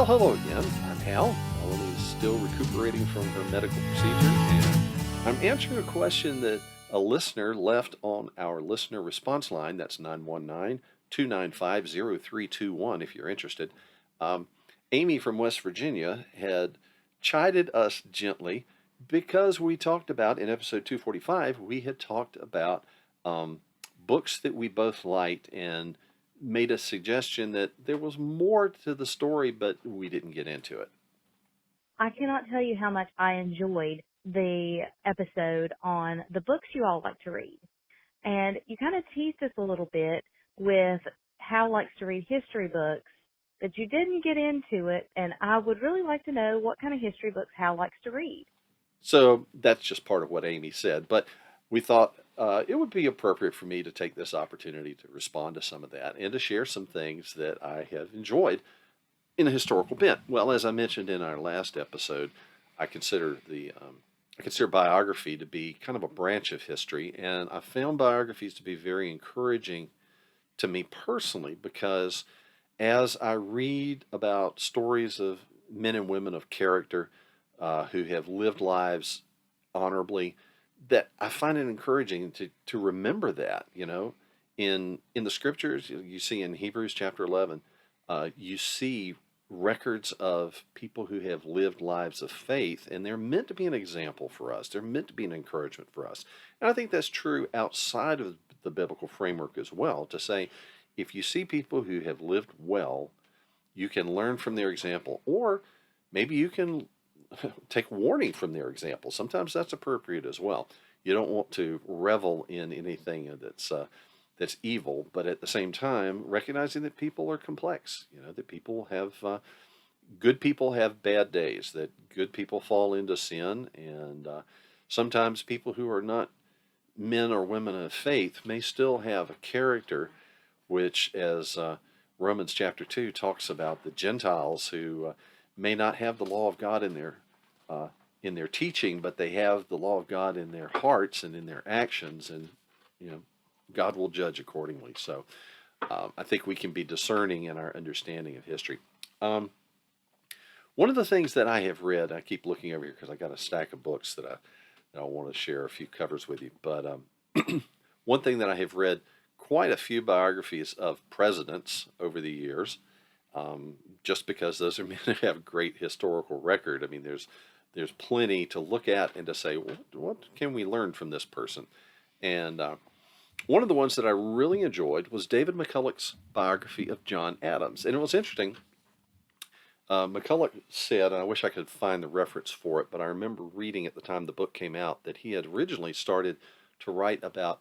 Well, hello again. I'm Hal. Melanie is still recuperating from her medical procedure, and I'm answering a question that a listener left on our listener response line. That's 919-295-0321 if you're interested. Amy from West Virginia had chided us gently because we talked about, in episode 245, we had talked about books that we both liked and made a suggestion that there was more to the story, but we didn't get into it. I cannot tell you how much I enjoyed the episode on the books you all like to read. And you kind of teased us a little bit with Hal likes to read history books, but you didn't get into it, and I would really like to know what kind of history books Hal likes to read. So that's just part of what Amy said, but we thought it would be appropriate for me to take this opportunity to respond to some of that and to share some things that I have enjoyed in a historical bent. Well, as I mentioned in our last episode, I consider biography to be kind of a branch of history, and I found biographies to be very encouraging to me personally because as I read about stories of men and women of character who have lived lives honorably, that I find it encouraging to remember that, in the scriptures. You see in Hebrews chapter 11, you see records of people who have lived lives of faith, and they're meant to be an example for us. They're meant to be an encouragement for us. And I think that's true outside of the biblical framework as well, to say, if you see people who have lived well, you can learn from their example, or maybe you can take warning from their example. Sometimes that's appropriate as well. You don't want to revel in anything that's evil, but at the same time, recognizing that people are complex. That good people have bad days, that good people fall into sin, and sometimes people who are not men or women of faith may still have a character which, as Romans chapter 2 talks about, the Gentiles who may not have the law of God in their teaching, but they have the law of God in their hearts and in their actions, and God will judge accordingly. So I think we can be discerning in our understanding of history. One of the things that I have read, I keep looking over here because I got a stack of books that I want to share a few covers with you, but one thing that I have read quite a few biographies of presidents over the years, just because those are men who have a great historical record. I mean, there's plenty to look at and to say, what can we learn from this person? And one of the ones that I really enjoyed was David McCullough's biography of John Adams. And it was interesting. McCollough said, and I wish I could find the reference for it, but I remember reading at the time the book came out that he had originally started to write about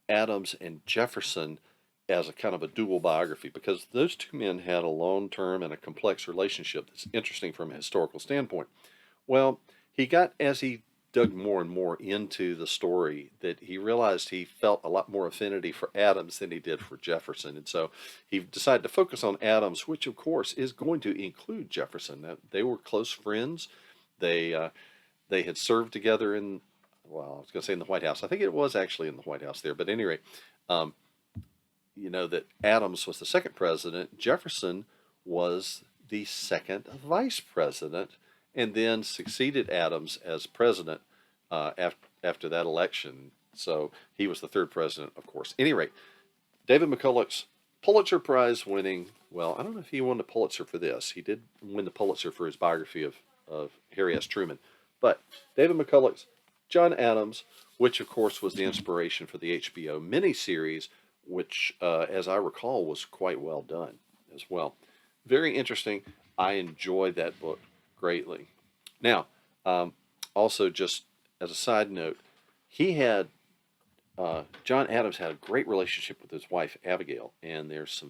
Adams and Jefferson as a kind of a dual biography, because those two men had a long-term and a complex relationship that's interesting from a historical standpoint. Well, as he dug more and more into the story, that he realized he felt a lot more affinity for Adams than he did for Jefferson. And so he decided to focus on Adams, which of course is going to include Jefferson. They were close friends. They had served together I was going to say in the White House. I think it was actually in the White House there. But at any rate, that Adams was the second president. Jefferson was the second vice president, and then succeeded Adams as president after that election. So he was the third president, of course. At any rate, David McCullough's Pulitzer Prize winning, well, I don't know if he won the Pulitzer for this. He did win the Pulitzer for his biography of Harry S. Truman. But David McCullough's John Adams, which of course was the inspiration for the HBO miniseries, which, as I recall, was quite well done as well. Very interesting. I enjoyed that book greatly. Now, also just as a side note, John Adams had a great relationship with his wife, Abigail, and there's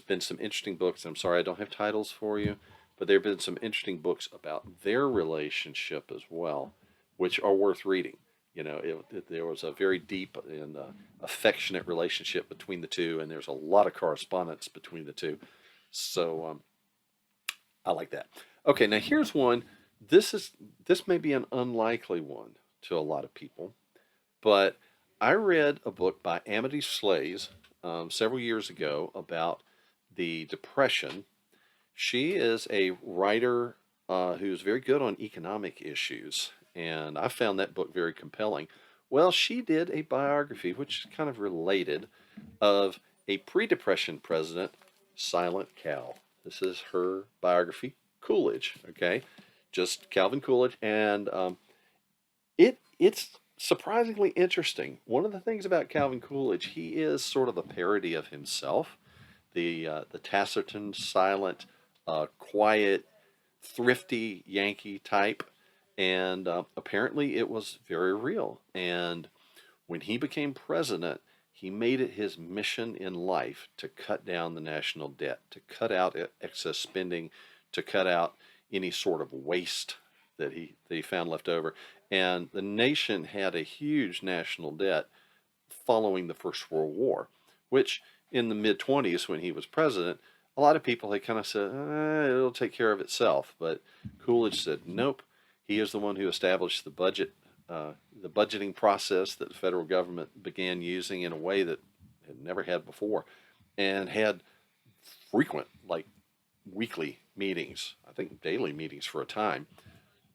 been some interesting books. I'm sorry I don't have titles for you, but there have been some interesting books about their relationship as well, which are worth reading. There was a very deep and affectionate relationship between the two, and there's a lot of correspondence between the two. So I like that. Okay, now here's one. This may be an unlikely one to a lot of people, but I read a book by Amity Shlaes several years ago about the Depression, She is a writer who's very good on economic issues, and I found that book very compelling. Well, she did a biography, which is kind of related, of a pre-Depression president, Silent Cal. This is her biography, Coolidge. Okay, just Calvin Coolidge, and it's surprisingly interesting. One of the things about Calvin Coolidge, he is sort of a parody of himself, the taciturn, silent, quiet, thrifty Yankee type, and apparently it was very real. And when he became president, he made it his mission in life to cut down the national debt, to cut out excess spending, to cut out any sort of waste that he found left over. And the nation had a huge national debt following the First World War, which in the mid 20s when he was president, a lot of people had kind of said, it'll take care of itself. But Coolidge said, nope. He is the one who established the budgeting process that the federal government began using in a way that it never had before, and had frequent, like weekly meetings, I think daily meetings for a time,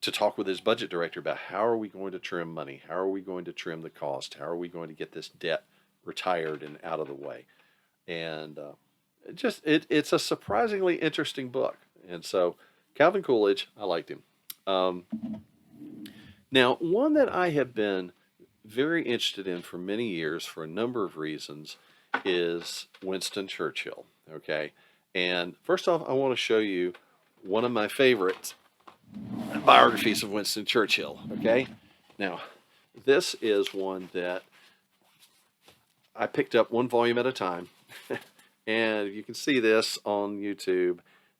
to talk with his budget director about how are we going to trim money, how are we going to trim the cost, how are we going to get this debt retired and out of the way. And it's a surprisingly interesting book. And so Calvin Coolidge, I liked him. Um, Now, one that I have been very interested in for many years for a number of reasons is Winston Churchill. Okay. And first off, I want to show you one of my favorite biographies of Winston Churchill. Okay. Now, this is one that I picked up one volume at a time. And you can see this on YouTube.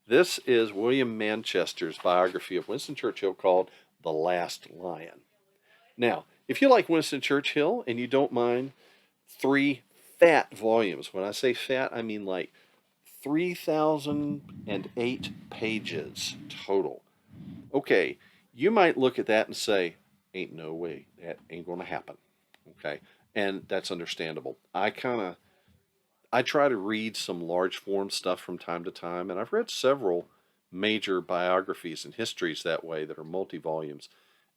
This is William Manchester's biography of Winston Churchill called The Last Lion. Now, if you like Winston Churchill and you don't mind 3 fat volumes, when I say fat, I mean like 3,008 pages total. Okay, you might look at that and say, ain't no way, that ain't going to happen. Okay, and that's understandable. I try to read some large form stuff from time to time, and I've read several major biographies and histories that way that are multi volumes,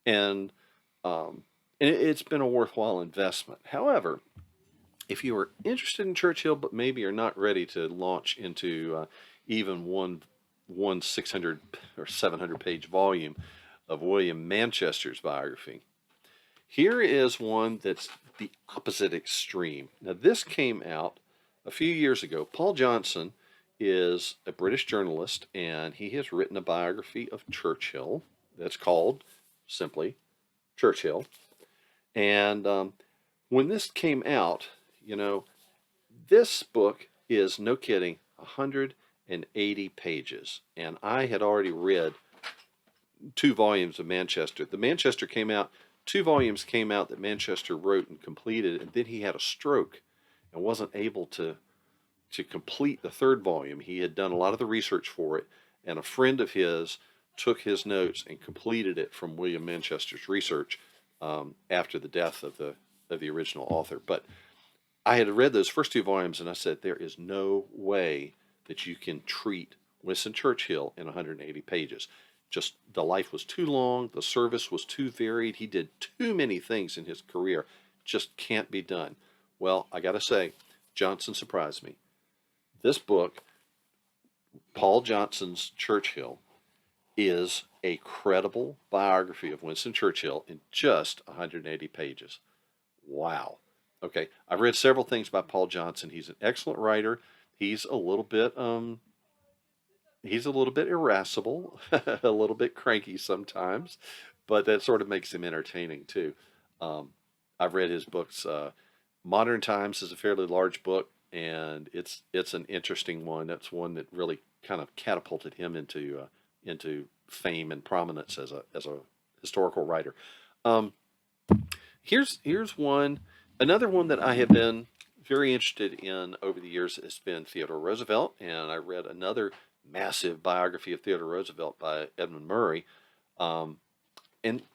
and it's been a worthwhile investment. However, if you are interested in Churchill but maybe are not ready to launch into even one 600 or 700 page volume of William Manchester's biography, here is one that's the opposite extreme. Now, this came out a few years ago. Paul Johnson is a British journalist, and he has written a biography of Churchill that's called simply Churchill. And when this came out, this book is, no kidding, 180 pages. And I had already read 2 volumes of Manchester. The Manchester came out, 2 volumes came out that Manchester wrote and completed, and then he had a stroke and wasn't able to complete the 3rd volume. He had done a lot of the research for it, and a friend of his took his notes and completed it from William Manchester's research after the death of the original author. But I had read those first 2 volumes, and I said, there is no way that you can treat Winston Churchill in 180 pages. Just the life was too long, the service was too varied, he did too many things in his career. Just can't be done. Well, I got to say, Johnson surprised me. This book, Paul Johnson's Churchill, is a credible biography of Winston Churchill in just 180 pages. Wow. Okay, I've read several things by Paul Johnson. He's an excellent writer. He's a little bit irascible, a little bit cranky sometimes, but that sort of makes him entertaining too. I've read his books. Modern Times is a fairly large book, and it's an interesting one. That's one that really kind of catapulted him into fame and prominence as a historical writer. Here's another one that I have been very interested in over the years has been Theodore Roosevelt, and I read another massive biography of Theodore Roosevelt by Edmund Murray, and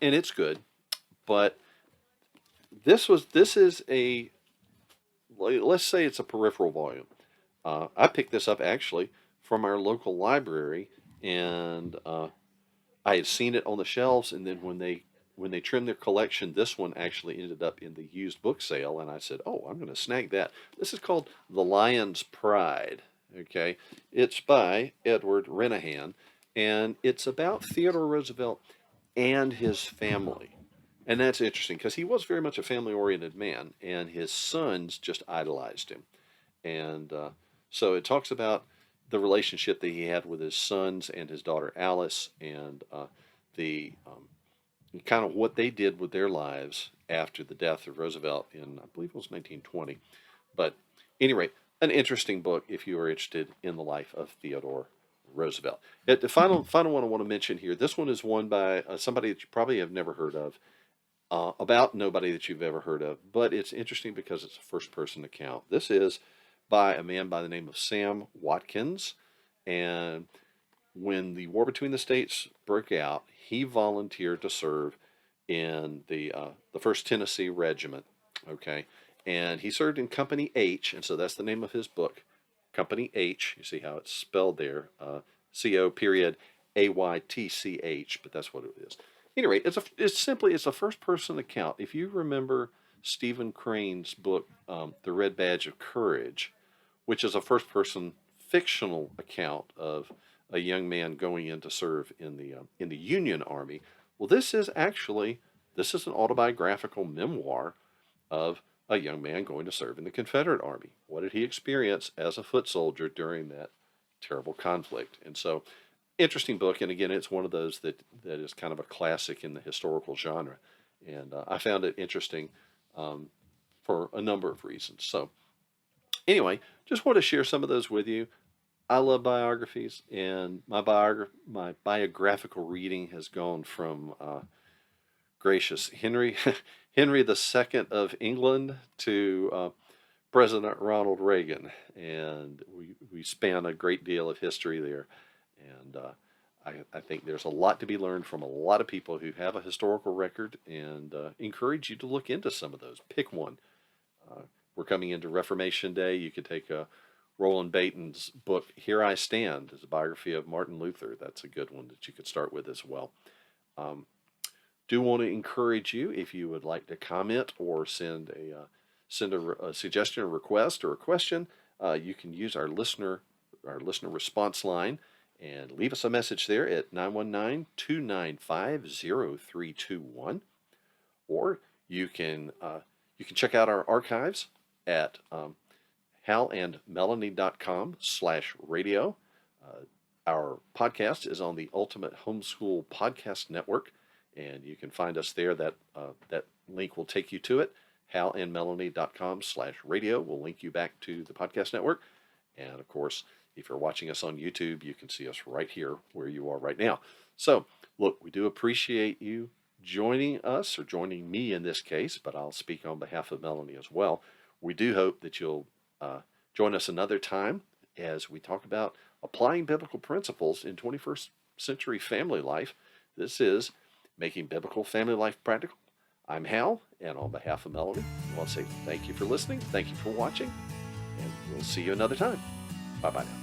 it's good, but this is let's say it's a peripheral volume. I picked this up actually from our local library, and I had seen it on the shelves, and then when they trimmed their collection, this one actually ended up in the used book sale, and I said, "Oh, I'm going to snag that." This is called The Lion's Pride. Okay, it's by Edward Renehan, and it's about Theodore Roosevelt and his family. And that's interesting because he was very much a family-oriented man, and his sons just idolized him. And so it talks about the relationship that he had with his sons and his daughter Alice, and the kind of what they did with their lives after the death of Roosevelt in, I believe it was 1920. But anyway, an interesting book if you are interested in the life of Theodore Roosevelt. The final one I want to mention here. This one is one by somebody that you probably have never heard of, about nobody that you've ever heard of, but it's interesting because it's a first-person account. This is by a man by the name of Sam Watkins, and when the war between the states broke out, he volunteered to serve in the 1st Tennessee Regiment. Okay, and he served in Company H, and so that's the name of his book, Company H. You see how it's spelled there, CO:AYTCH, but that's what it is. Anyway, it's a first-person account. If you remember Stephen Crane's book, The Red Badge of Courage, which is a first-person fictional account of a young man going in to serve in the Union Army. Well, this is an autobiographical memoir of a young man going to serve in the Confederate Army. What did he experience as a foot soldier during that terrible conflict? And so, interesting book. And again, it's one of those that is kind of a classic in the historical genre. And I found it interesting for a number of reasons. So anyway, just want to share some of those with you. I love biographies, and my biographical reading has gone from gracious Henry Henry II of England to President Ronald Reagan, and we span a great deal of history there. And I think there's a lot to be learned from a lot of people who have a historical record, and encourage you to look into some of those. Pick one. We're coming into Reformation Day. You could take Roland Bainton's book, Here I Stand, is a biography of Martin Luther. That's a good one that you could start with as well. Do want to encourage you, if you would like to comment or send a suggestion, a request, or a question, you can use our listener response line and leave us a message there at 919-295-0321. Or you can check out our archives at halandmelanie.com/radio. Our podcast is on the Ultimate Homeschool Podcast Network, and you can find us there. That link will take you to it. halandmelanie.com/radio will link you back to the podcast network. And of course, if you're watching us on YouTube, you can see us right here where you are right now. So, look, we do appreciate you joining us, or joining me in this case, but I'll speak on behalf of Melanie as well. We do hope that you'll join us another time as we talk about applying biblical principles in 21st century family life. This is Making Biblical Family Life Practical. I'm Hal, and on behalf of Melanie, I want to say thank you for listening, thank you for watching, and we'll see you another time. Bye-bye now.